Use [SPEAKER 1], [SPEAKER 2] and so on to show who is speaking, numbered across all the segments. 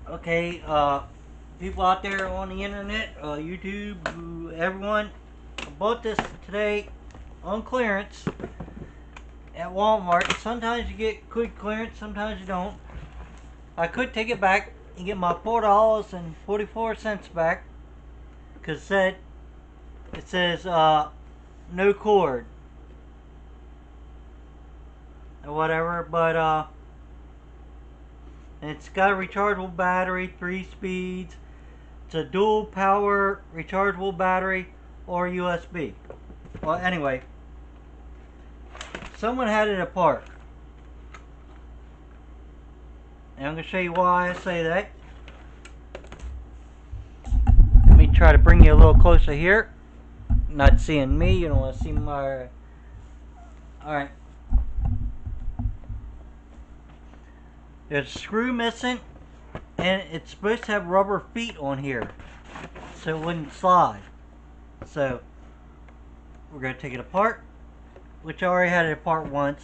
[SPEAKER 1] Okay, people out there on the internet, YouTube, everyone, I bought this today on clearance at Walmart. Sometimes you get quick clearance, sometimes you don't. I could take it back and get my $4.44 back because it says no cord or whatever, but it's got a rechargeable battery, 3 speeds. It's a dual power rechargeable battery or USB. Well, anyway, someone had it apart. And I'm going to show you why I say that. Let me try to bring you a little closer here. Not seeing me, you don't want to see my... Alright. There's a screw missing, and it's supposed to have rubber feet on here, so it wouldn't slide. So, we're going to take it apart, which I already had it apart once.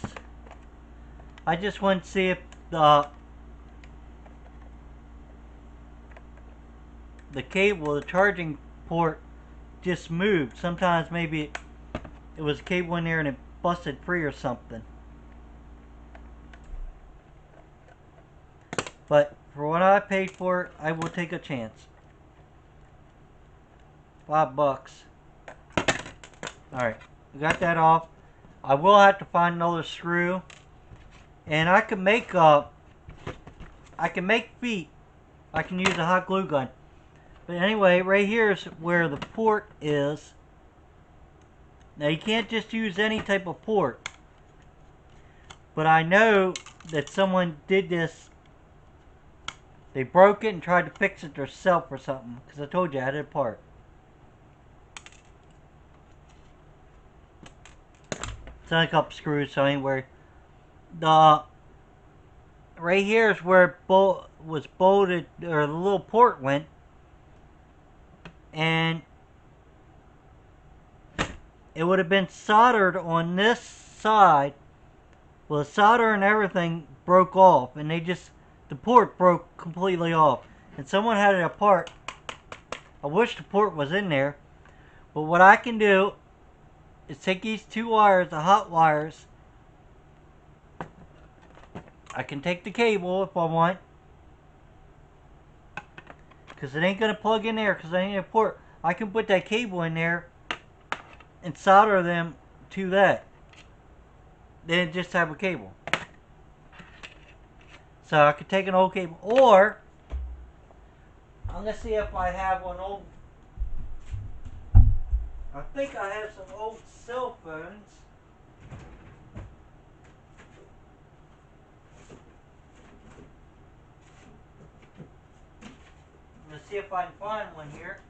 [SPEAKER 1] I just want to see if the cable, the charging port, just moved. Sometimes maybe it was a cable in there and it busted free or something. But for what I paid for it, I will take a chance. $5. Alright, we got that off. I will have to find another screw. And I can make feet. I can use a hot glue gun. But anyway, right here is where the port is. Now you can't just use any type of port. But I know that someone did this. They broke it and tried to fix it themselves or something. Because I told you I had it apart. It's only a couple screws, so anyway. Right here is where it was bolted, or the little port went. And it would have been soldered on this side. Well, the solder and everything broke off, and the port broke completely off. And someone had it apart. I wish the port was in there. But what I can do is take these two wires, the hot wires. I can take the cable if I want. Because it ain't going to plug in there because I need a port. I can put that cable in there and solder them to that. Then just have a cable. So I could take an old cable. Or, I'm going to see if I have one old. I think I have some old cell phones. I'm going to see if I can find one here.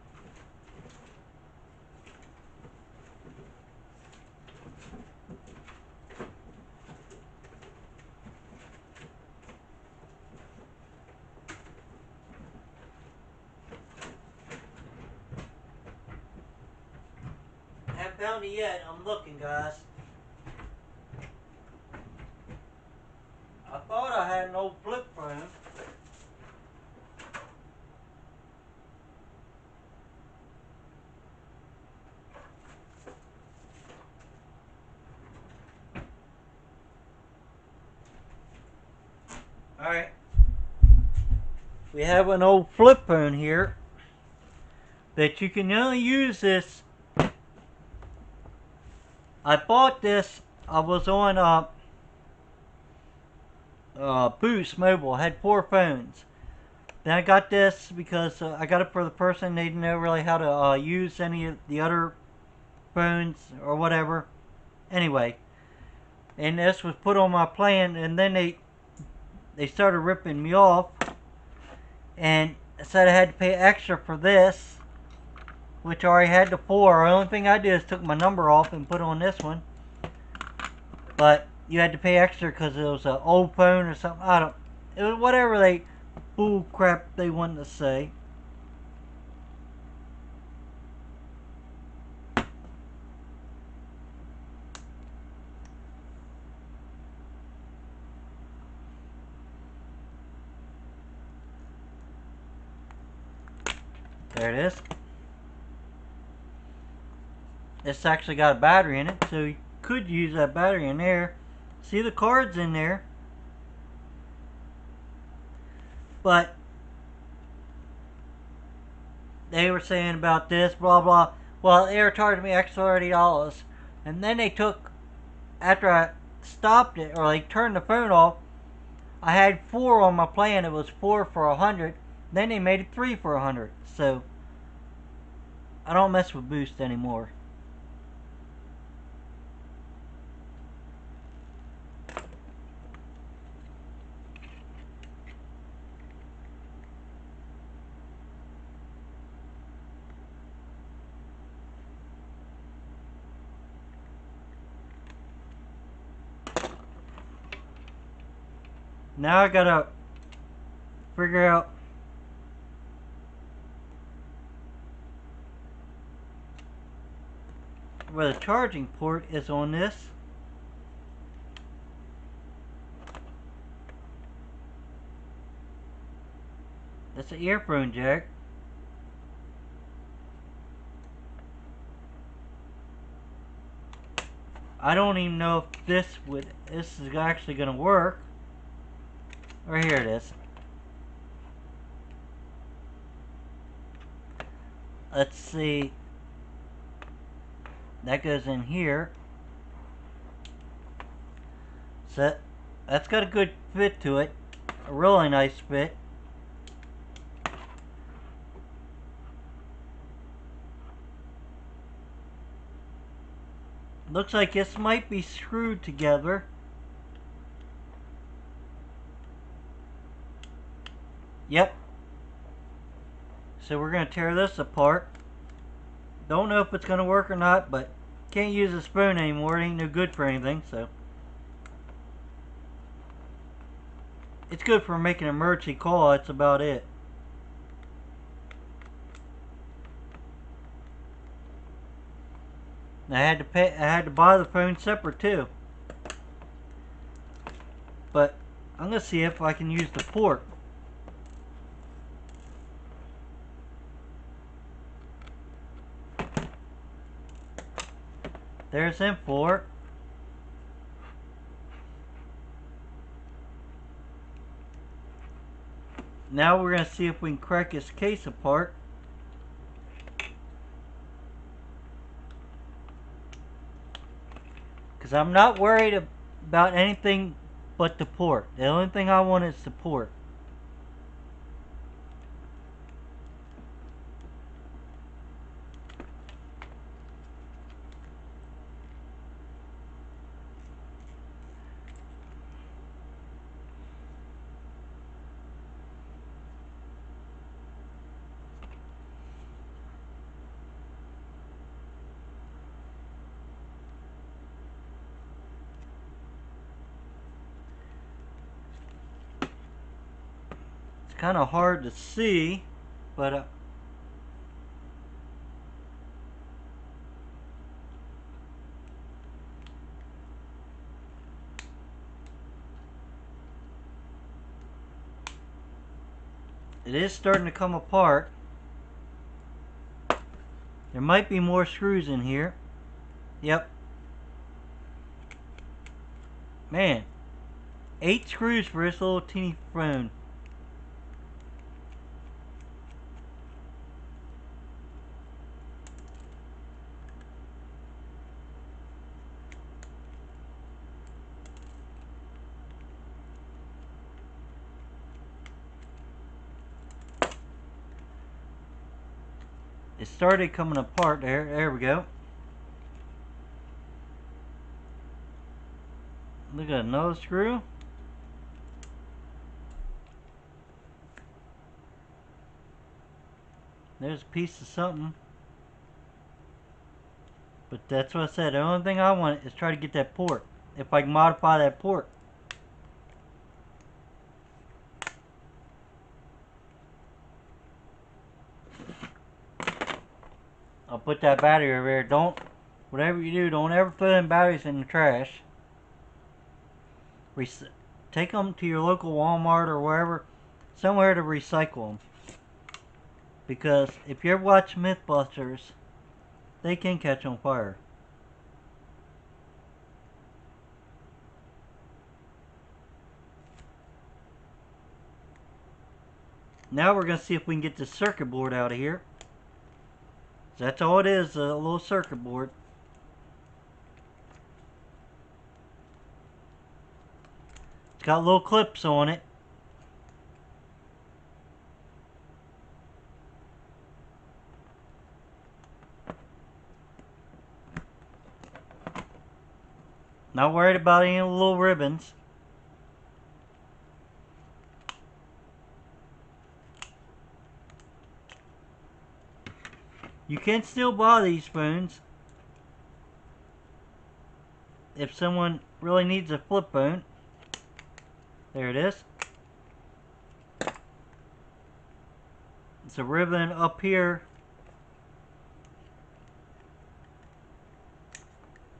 [SPEAKER 1] I haven't found it yet. I'm looking, guys. I thought I had an old flip phone. Alright. We have an old flip phone here that you can only use this. I bought this. I was on Boost Mobile. I had 4 phones. Then I got this because I got it for the person. They didn't know really how to use any of the other phones or whatever. Anyway, and this was put on my plan, and then they started ripping me off and said I had to pay extra for this, which I already had the 4. The only thing I did is took my number off and put on this one. But you had to pay extra because it was an old phone or something. It was whatever bull crap they wanted to say. There it is. It's actually got a battery in it, so you could use that battery in there. See the cards in there. But they were saying about this, blah blah. Well, they were charging me extra $30. And then they took, after I stopped it, or they turned the phone off, I had 4 on my plan. It was 4 for $100. Then they made it 3 for $100. So I don't mess with Boost anymore. Now I gotta figure out where the charging port is on this. That's an earphone jack. I don't even know if this is actually gonna work. Or here it is. Let's see. That goes in here. So that's got a good fit to it. A really nice fit. Looks like this might be screwed together. Yep. So we're going to tear this apart. Don't know if it's going to work or not, but can't use a spoon anymore. It ain't no good for anything, so. It's good for making an emergency call. That's about it. I had to buy the phone separate too. But I'm going to see if I can use the port. There's him for it. Now we're going to see if we can crack his case apart. Because I'm not worried about anything but the port. The only thing I want is the port. It's kind of hard to see, but it is starting to come apart. There might be more screws in here. Yep. Man, 8 screws for this little teeny phone. It started coming apart there. There we go. Look at another screw. There's a piece of something. But that's what I said. The only thing I want is try to get that port. If I can modify that port. I'll put that battery over there. Whatever you do, don't ever throw them batteries in the trash. Take them to your local Walmart or wherever, somewhere to recycle them. Because if you ever watch Mythbusters, they can catch on fire. Now we're going to see if we can get the circuit board out of here. That's all it is, a little circuit board. It's got little clips on it. Not worried about any little ribbons. You can still buy these spoons if someone really needs a flip phone. There it is. It's a ribbon up here.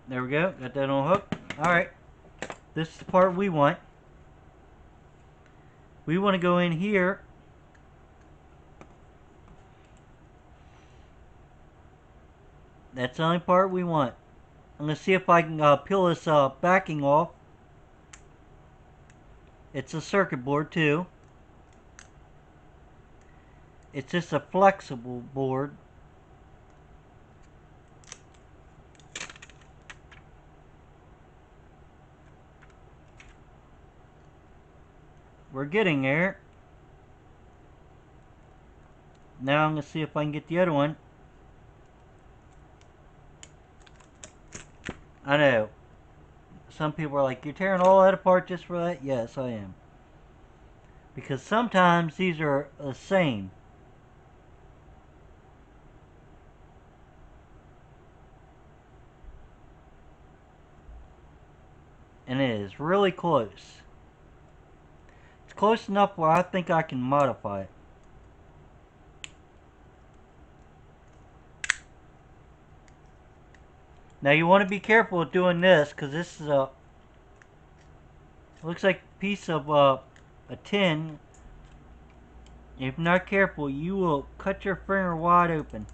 [SPEAKER 1] There we go. Got that on hook. Alright. This is the part we want. We want to go in here. That's the only part we want. I'm going to see if I can peel this backing off. It's a circuit board too. It's just a flexible board. We're getting there. Now I'm going to see if I can get the other one. I know. Some people are like, you're tearing all that apart just for that? Yes, I am. Because sometimes these are the same. And it is really close. It's close enough where I think I can modify it. Now you want to be careful with doing this, because this is a, it looks like a piece of a tin. If not careful, you will cut your finger wide open.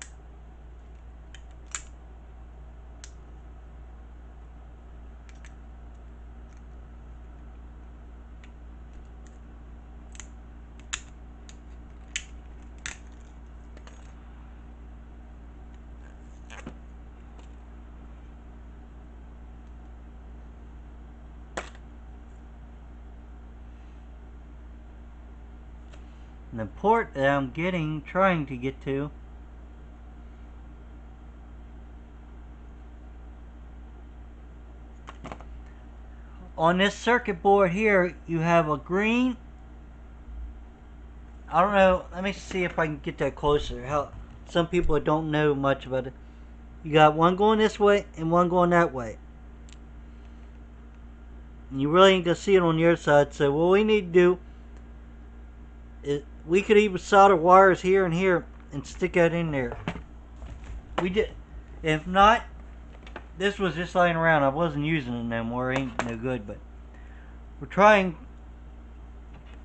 [SPEAKER 1] And the port that I'm trying to get to, on this circuit board here, you have a green, I don't know, let me see if I can get that closer. How some people don't know much about it. You got one going this way and one going that way. And you really ain't gonna see it on your side, so what we need to do is, we could even solder wires here and here and stick that in there. We did. If not, this was just laying around. I wasn't using it no more. It ain't no good, but we're trying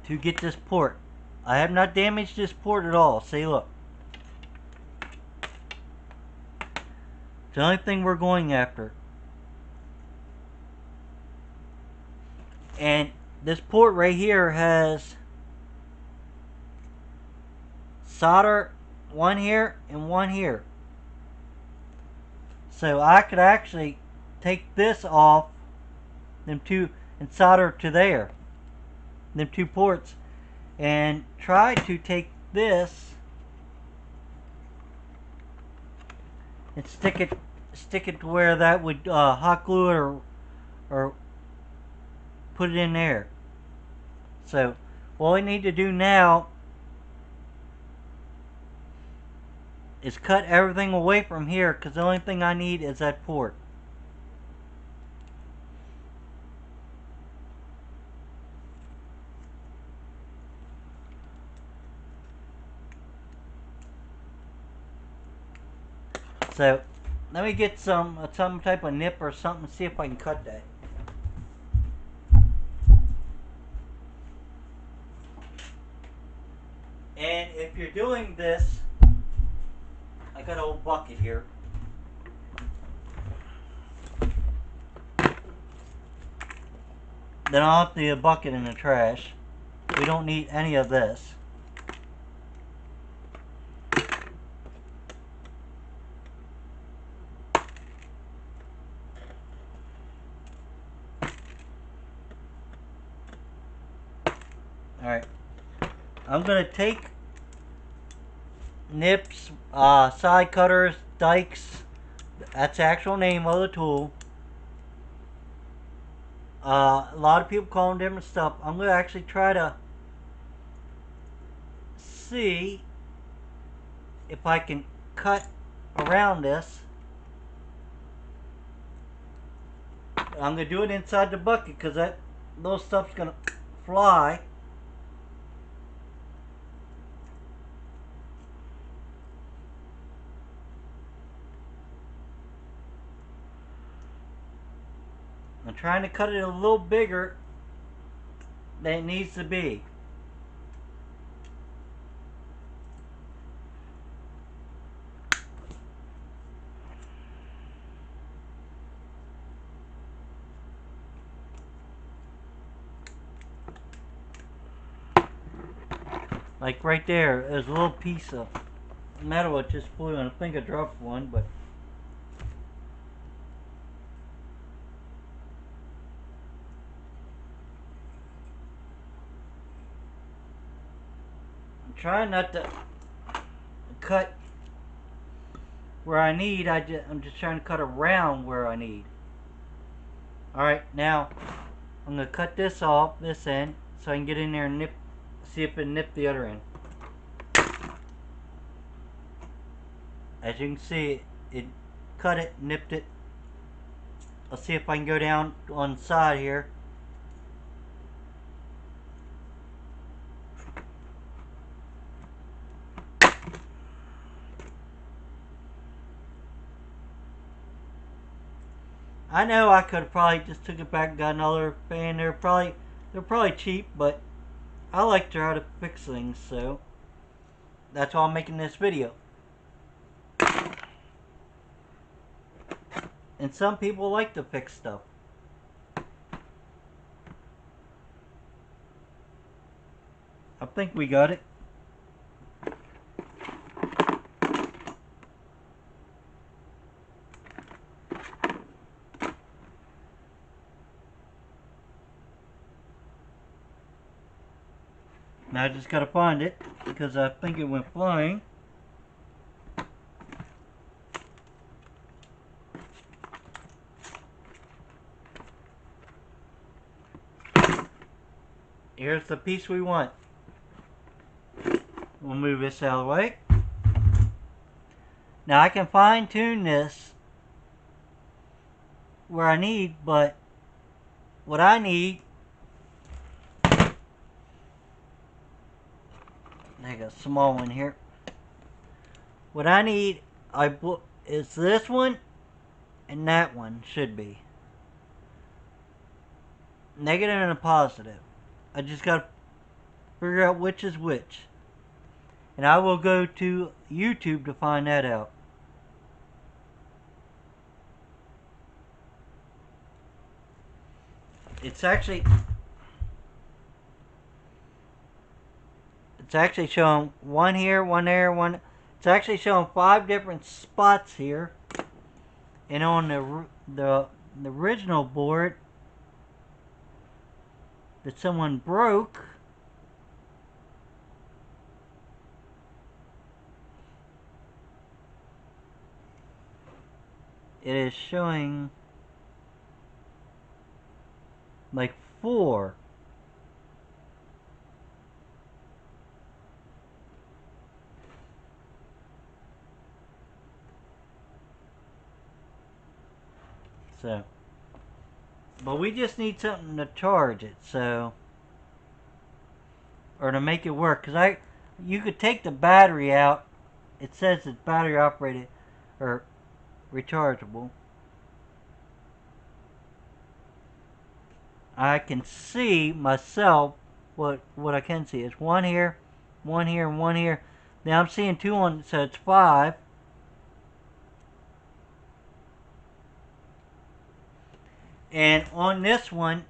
[SPEAKER 1] to get this port. I have not damaged this port at all. See, look. It's the only thing we're going after. And this port right here has solder, one here and one here. So I could actually take this off, them two, and solder to there, them two ports, and try to take this and stick it to where that would hot glue it or put it in there. So what we need to do now is cut everything away from here, because the only thing I need is that port. So let me get some type of nip or something, see if I can cut that. And if you're doing this, I got an old bucket here. Then I'll empty the bucket in the trash. We don't need any of this. Alright. I'm going to take nips, side cutters, dikes. That's the actual name of the tool. A lot of people call them different stuff. I'm going to actually try to see if I can cut around this. I'm going to do it inside the bucket because that little stuff's going to fly. I'm trying to cut it a little bigger than it needs to be. Like right there, there's a little piece of metal that just flew, and I think I dropped one, but I'm trying not to cut where I need. I'm just trying to cut around where I need. Alright, now I'm going to cut this off, this end, so I can get in there and see if it nip the other end. As you can see, it cut it, nipped it. I'll see if I can go down on the side here. I know I could have probably just took it back and got another fan. They're probably cheap, but I like to try to fix things, so that's why I'm making this video. And some people like to fix stuff. I think we got it. Now I just gotta find it because I think it went flying. Here's the piece we want. We'll move this out of the way. Now I can fine tune this where I need, but what I need, I got a small one here. What I need is this one and that one should be. Negative and a positive. I just got to figure out which is which. And I will go to YouTube to find that out. It's actually showing one here, one there, one. It's actually showing 5 different spots here. And on the original board that someone broke, it is showing like 4. So, but we just need something to charge it, so, or to make it work, because you could take the battery out. It says it's battery operated or rechargeable. I can see myself what I can see is one here, and one here. Now I'm seeing 2 on, so it's 5. And on this one,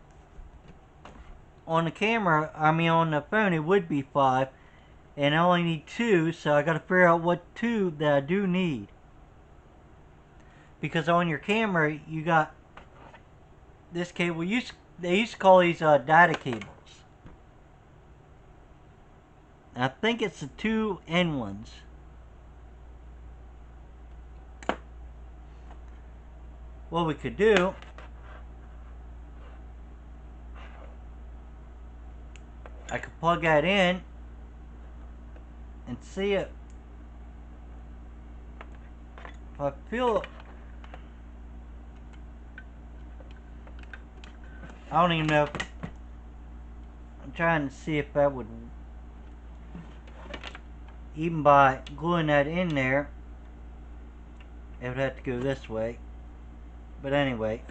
[SPEAKER 1] on the camera, I mean on the phone, it would be 5. And I only need 2, so I gotta figure out what 2 that I do need. Because on your camera, you got this cable. They used to call these data cables. And I think it's the 2 end ones. What we could do, I could plug that in and see it. If I feel, I don't even know if, I'm trying to see if that would, even by gluing that in there, it would have to go this way. But anyway,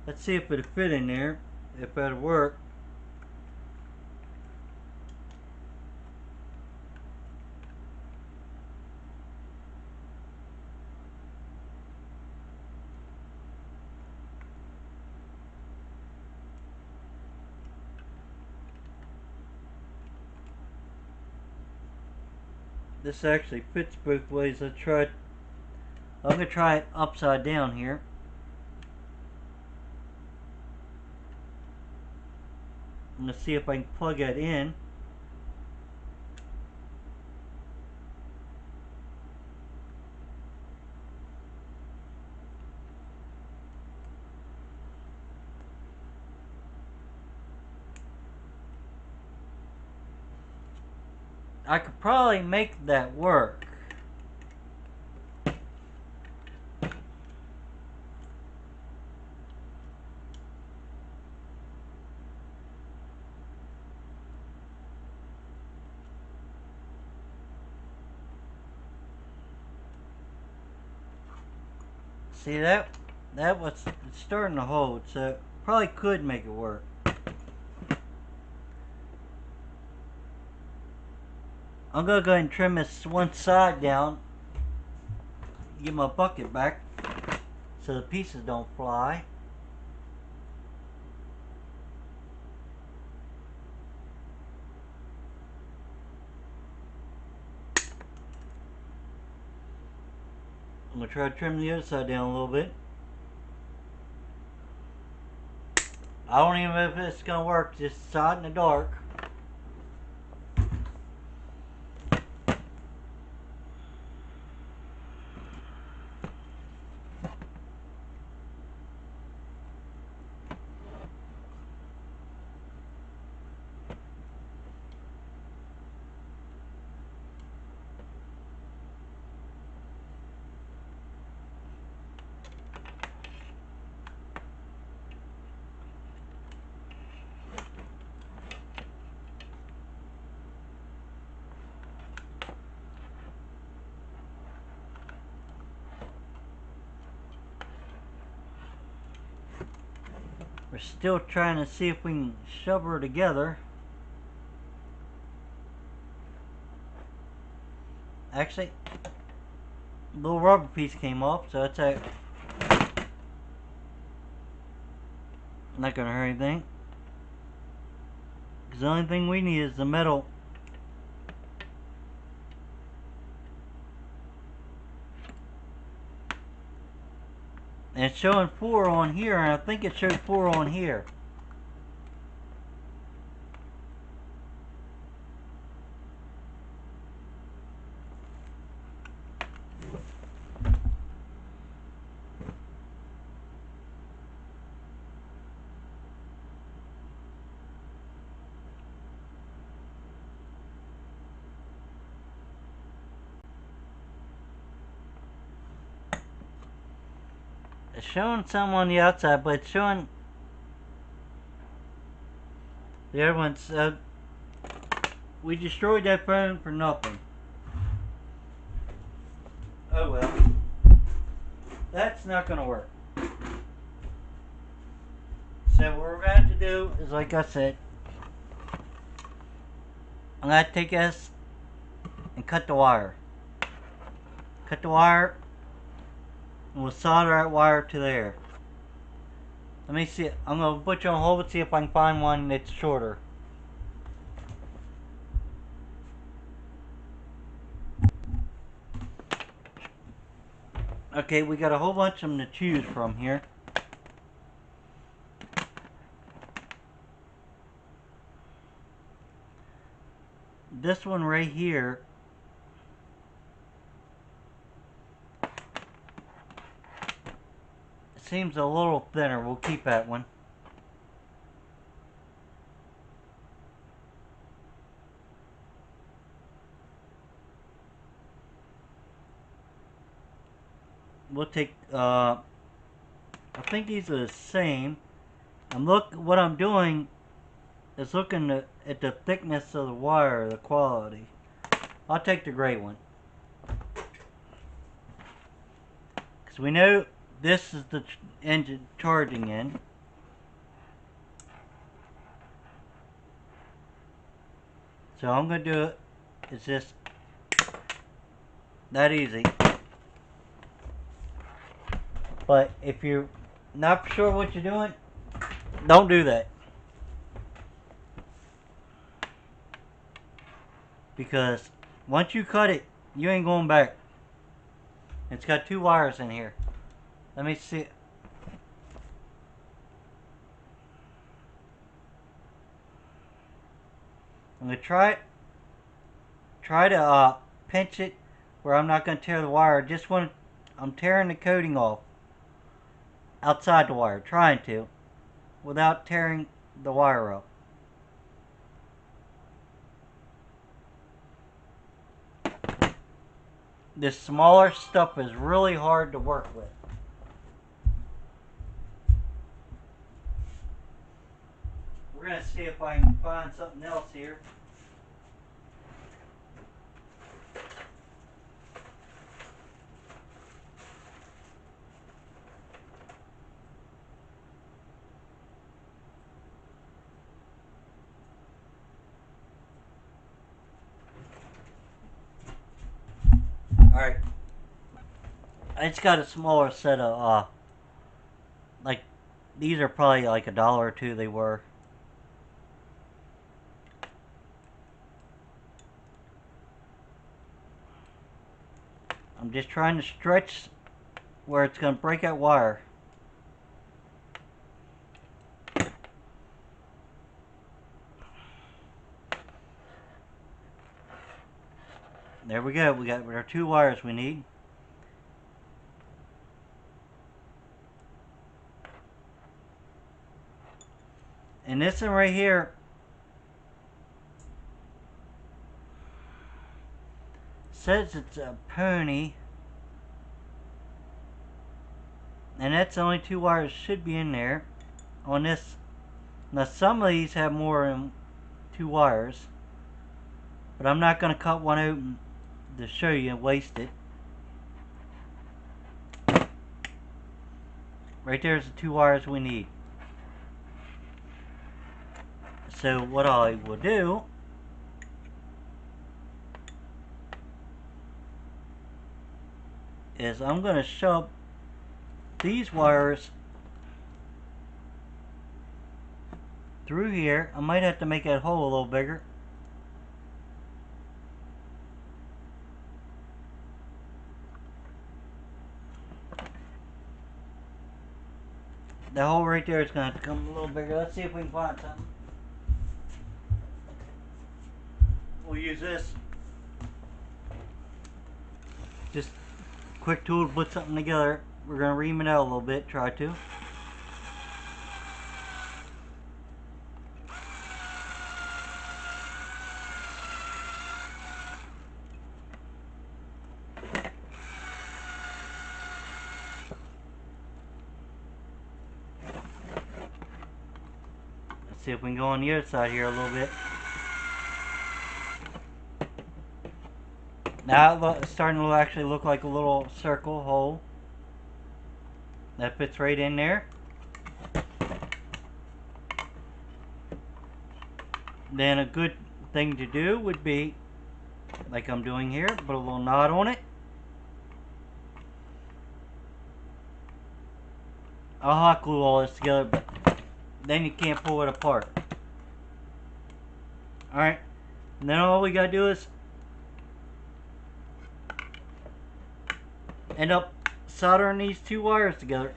[SPEAKER 1] let's see if it'll fit in there, if that'll work. This actually fits both ways. I'm gonna try it upside down here. I'm gonna see if I can plug that in. I could probably make that work. See that was starting to hold, so probably could make it work. I'm gonna go ahead and trim this one side down, get my bucket back so the pieces don't fly. I'm gonna try to trim the other side down a little bit. I don't even know if it's gonna work, just saw it in the dark. We're still trying to see if we can shove her together. Actually, a little rubber piece came off, so it's not gonna hurt anything. Because the only thing we need is the metal. And it's showing 4 on here, and I think it showed 4 on here. It's showing some on the outside, but it's showing the other ones. We destroyed that phone for nothing. Oh well. That's not going to work. So what we're going to do is, like I said, I'm going to take this and cut the wire. Cut the wire, and we'll solder that wire to there. Let me see. I'm going to put you on hold and see if I can find one that's shorter. Okay, we got a whole bunch of them to choose from here. This one right here seems a little thinner. We'll keep that one. We'll take, I think these are the same. What I'm doing is looking at the thickness of the wire, the quality. I'll take the gray one. Because we know this is the engine charging end. So I'm going to do it. It's just that easy. But if you're not sure what you're doing, don't do that. Because once you cut it, you ain't going back. It's got 2 wires in here. Let me see. I'm going to try to pinch it where I'm not going to tear the wire. I'm tearing the coating off outside the wire, trying to, without tearing the wire up. This smaller stuff is really hard to work with. We're going to see if I can find something else here. Alright. It's got a smaller set of, like, these are probably like $1 or $2 they were. I'm just trying to stretch where it's going to break that wire. There we go. We got our 2 wires we need. And this one right here says it's a pony. And that's the only 2 wires should be in there on this. Now some of these have more than 2 wires. But I'm not going to cut one open to show you and waste it. Right there's the 2 wires we need. So what I will do is I'm going to shove these wires through here. I might have to make that hole a little bigger. The hole right there is going to have to come a little bigger. Let's see if we can find something. We'll use this. Just quick tool to put something together. We're going to ream it out a little bit. Try to. Let's see if we can go on the other side here a little bit. Now it's starting to actually look like a little circle hole. That fits right in there. Then a good thing to do would be, like I'm doing here, put a little knot on it. I'll hot glue all this together, but then you can't pull it apart. Alright, and then all we gotta do is end up soldering these two wires together.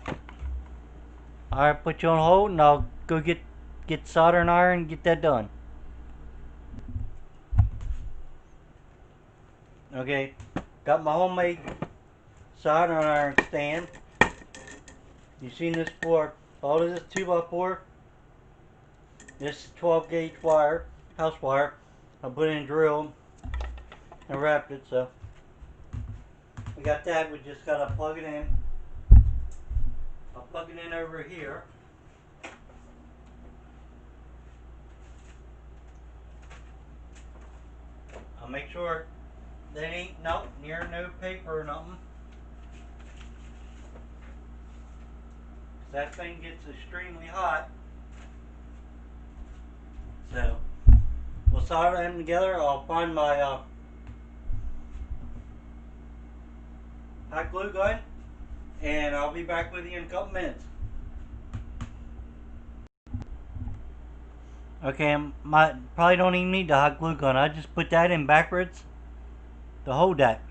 [SPEAKER 1] Alright, put you on hold and I'll go get soldering iron and get that done. Okay, got my homemade soldering iron stand. You've seen this before. All of this 2x4. This 12 gauge wire, house wire. I put in a drill and wrapped it, so we got that. We just gotta plug it in. I'll plug it in over here. I'll make sure that ain't near no paper or nothing. That thing gets extremely hot. So we'll solder them together. I'll find my hot glue gun and I'll be back with you in a couple minutes. Okay, probably don't even need the hot glue gun. I just put that in backwards to hold that.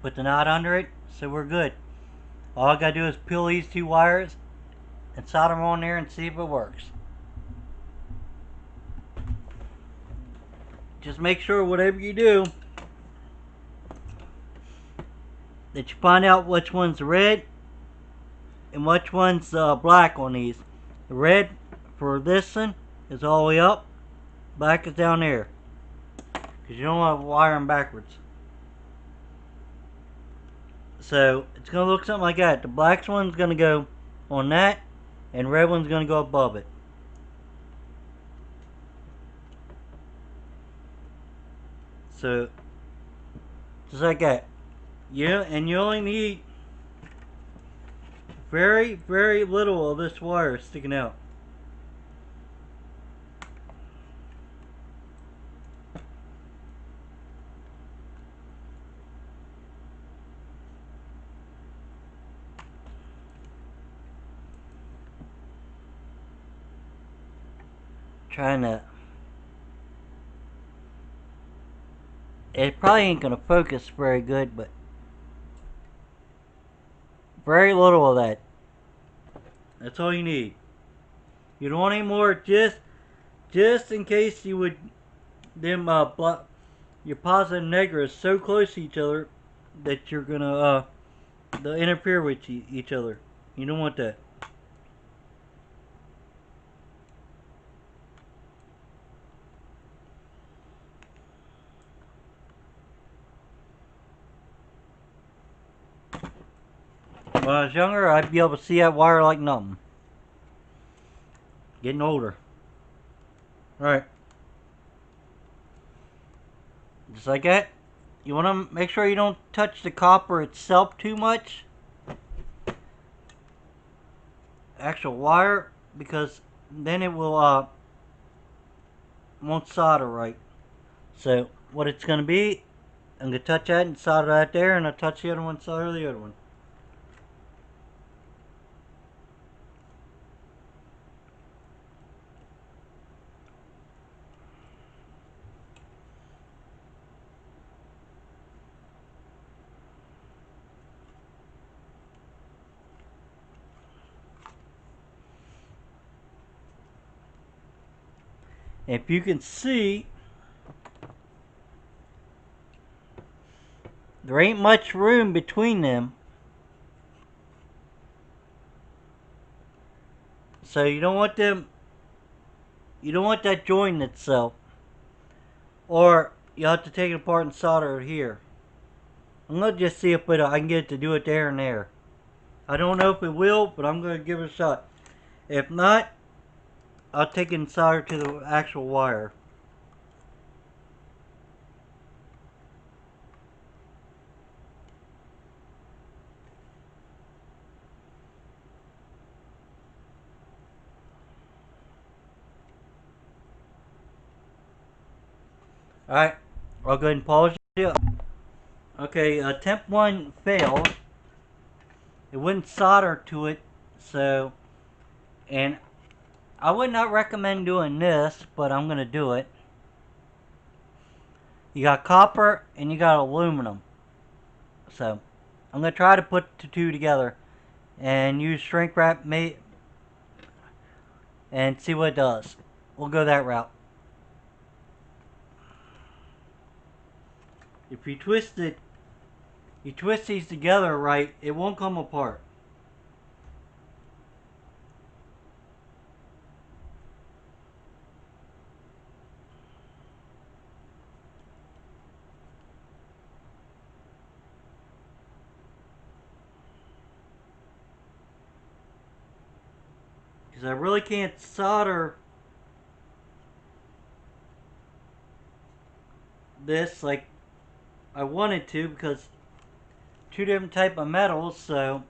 [SPEAKER 1] Put the knot under it, so we're good. All I gotta do is peel these two wires and solder them on there and see if it works. Just make sure whatever you do that you find out which one's red and which one's black on these. The red for this one is all the way up, black is down there, because you don't want to wire them backwards. So it's going to look something like that. The black one's going to go on that, and red one's going to go above it. So just like that. Yeah, and you only need very, very little of this wire sticking out. Trying to, it probably ain't gonna focus very good, but very little of that. That's all you need. You don't want any more, just in case you would, them your positive and negative is so close to each other that you're gonna they'll interfere with each other. You don't want that. When I was younger, I'd be able to see that wire like nothing. Getting older. Alright. Just like that. You want to make sure you don't touch the copper itself too much. Actual wire, because then it will won't solder right. So what it's going to be, I'm going to touch that and solder that there, and I'll touch the other one, solder the other one. If you can see, there ain't much room between them. So you don't want them, you don't want that joint itself. Or you have to take it apart and solder it here. I'm going to just see if I can get it to do it there and there. I don't know if it will, but I'm going to give it a shot. If not, I'll take it and solder to the actual wire. Alright, I'll go ahead and pause it. Okay, attempt 1 failed. it wouldn't solder to it. So, and I would not recommend doing this, but I'm going to do it. You got copper and you got aluminum. So, I'm going to try to put the two together and use shrink wrap and see what it does. We'll go that route. If you twist these together right, it won't come apart. Because I really can't solder this like I wanted to, because two different type of metals. So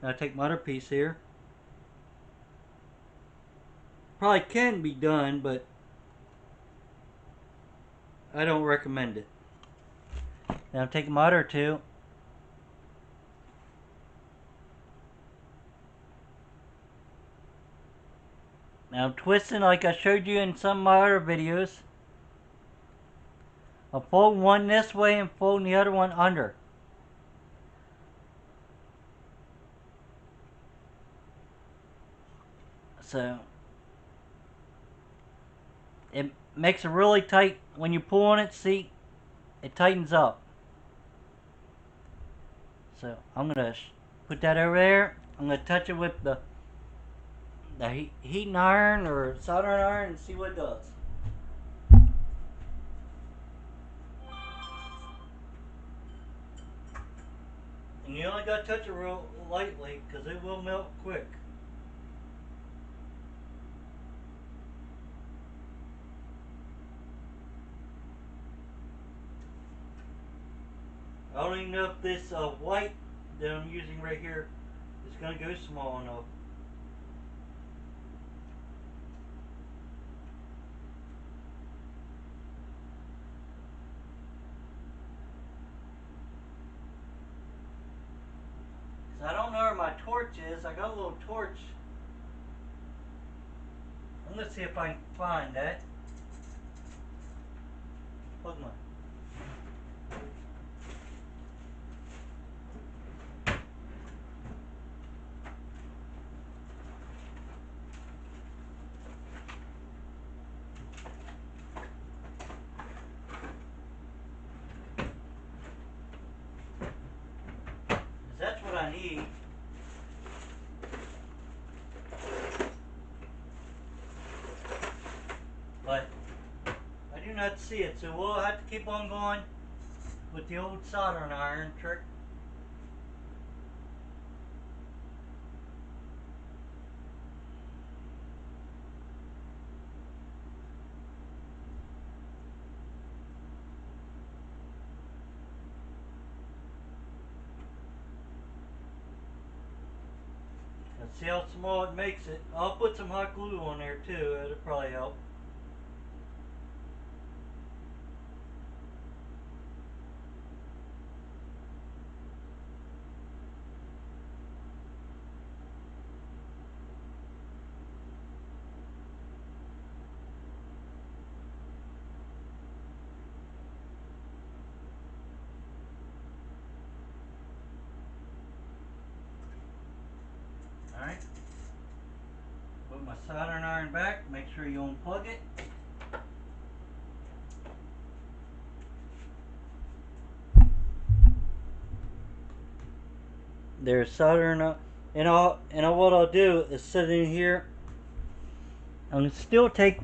[SPEAKER 1] I'll take my other piece here. Probably can be done, but I don't recommend it. Now I'm taking my other two. Now I'm twisting like I showed you in some of my other videos. I'm folding one this way and folding the other one under. So it makes it really tight when you pull on it. See, it tightens up. So I'm gonna put that over there. I'm gonna touch it with the heating iron or soldering iron and see what it does. And you only gotta touch it real lightly because it will melt quick. I don't even know if this white that I'm using right here is gonna go small enough. So I don't know where my torch is. I got a little torch. I'm gonna see if I can find that. Plug my. That's what I need. But I do not see it, so we'll have to keep on going with the old soldering iron trick. Let's see how small it makes it. I'll put some hot glue on there too. It'll probably help. Alright. Put my soldering iron back. Make sure you unplug it. There's soldering up. And what I'll do is sit in here. I'm gonna still take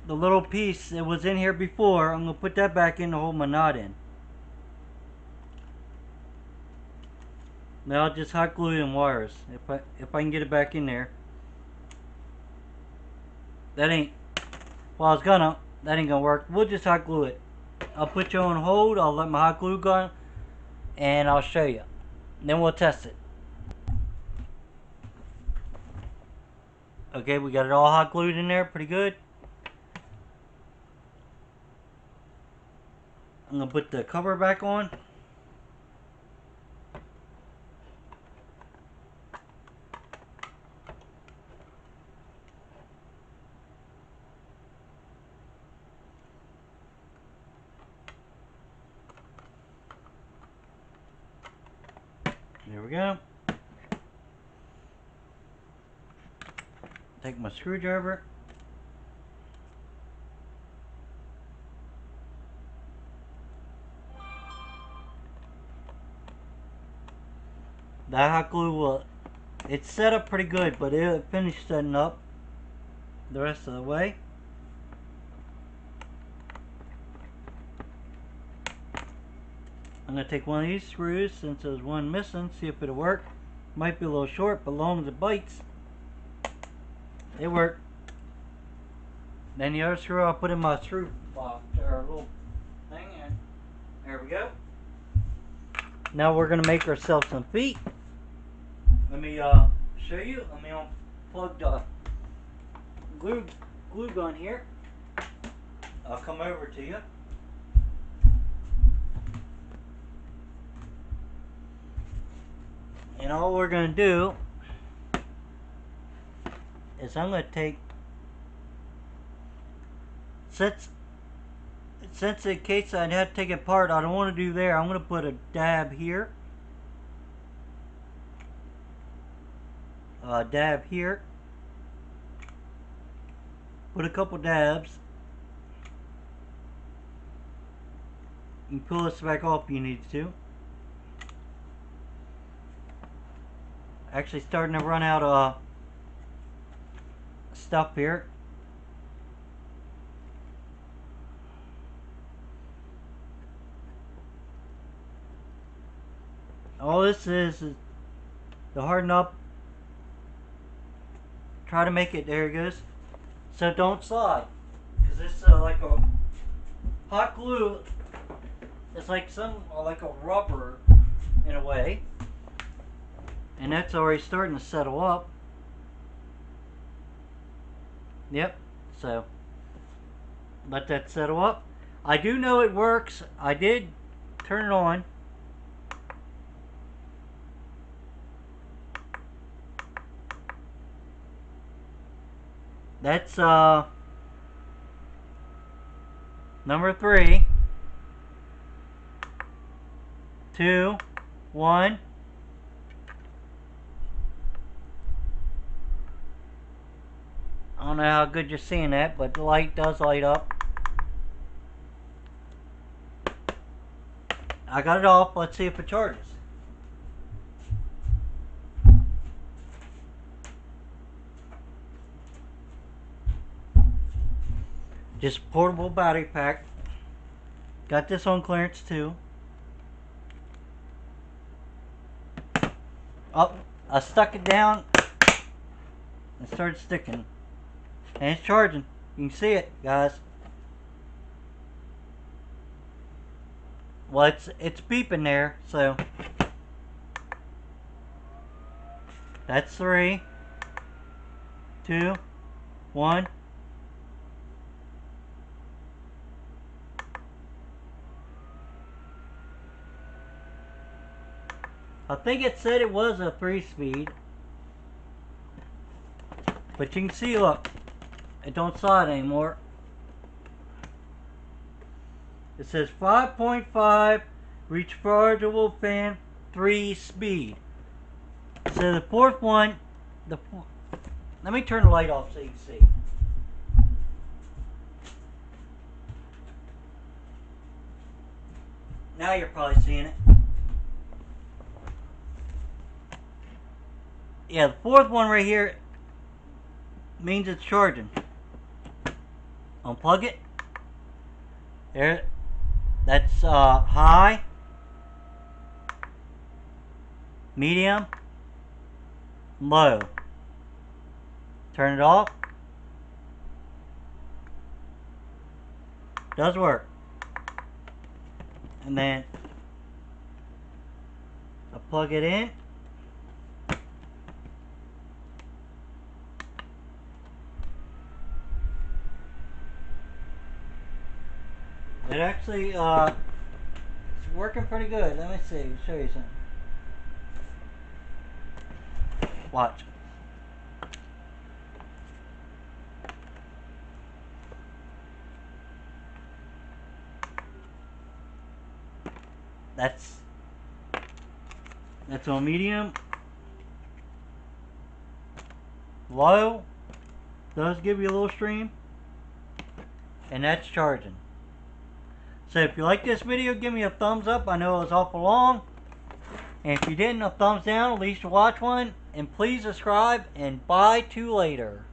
[SPEAKER 1] the little piece that was in here before. I'm gonna put that back in to hold my knot in. Now I'll just hot glue in wires if I can get it back in there. That ain't. Well, I was gonna. That ain't gonna work. We'll just hot glue it. I'll put you on hold. I'll let my hot glue go, and I'll show you. Then we'll test it. Okay, we got it all hot glued in there, pretty good. I'm gonna put the cover back on. go. Take my screwdriver. That hot glue will, it's set up pretty good, but it'll finish setting up the rest of the way. I'm going to take one of these screws, since there's one missing, see if it'll work. Might be a little short, but as long as it bites, it worked. Then the other screw I'll put in my screw box, or little thing, and there we go. Now we're going to make ourselves some feet. Let me show you. Let me unplug the glue gun here. I'll come over to you. And all we're going to do is I'm going to take, since in case I'd have to take it apart, I don't want to do there. I'm going to put a dab here. Dab here. Put a couple dabs. You can pull this back off if you need to. Actually starting to run out of stuff here. All this is to harden up. Try to make it, there it goes. So don't slide. Because it's like a hot glue. It's like like a rubber in a way. And that's already starting to settle up. Yep, so let that settle up. I do know it works. I did turn it on. That's number 3, 2, 1. I don't know how good you're seeing that, but the light does light up. I got it off. Let's see if it charges. Just portable battery pack. Got this on clearance too. Oh, I stuck it down and started sticking. And it's charging. You can see it, guys. Well, it's beeping there, so that's 3, 2, 1. I think it said it was a 3-speed, but you can see, look, it don't slide anymore. It says 5.5 rechargeable fan, 3-speed. So the fourth one, let me turn the light off so you can see. Now you're probably seeing it. Yeah, the fourth one right here means it's charging. Unplug it. There. That's high, medium, low. Turn it off. Does work. And then I plug it in. It actually it's working pretty good. Let me see, show you something. Watch. That's on medium. Low. Does give you a little stream. And that's charging. So if you like this video, give me a thumbs up. I know it was awful long. And if you didn't, a thumbs down, at least to watch one. And please subscribe, and bye to later.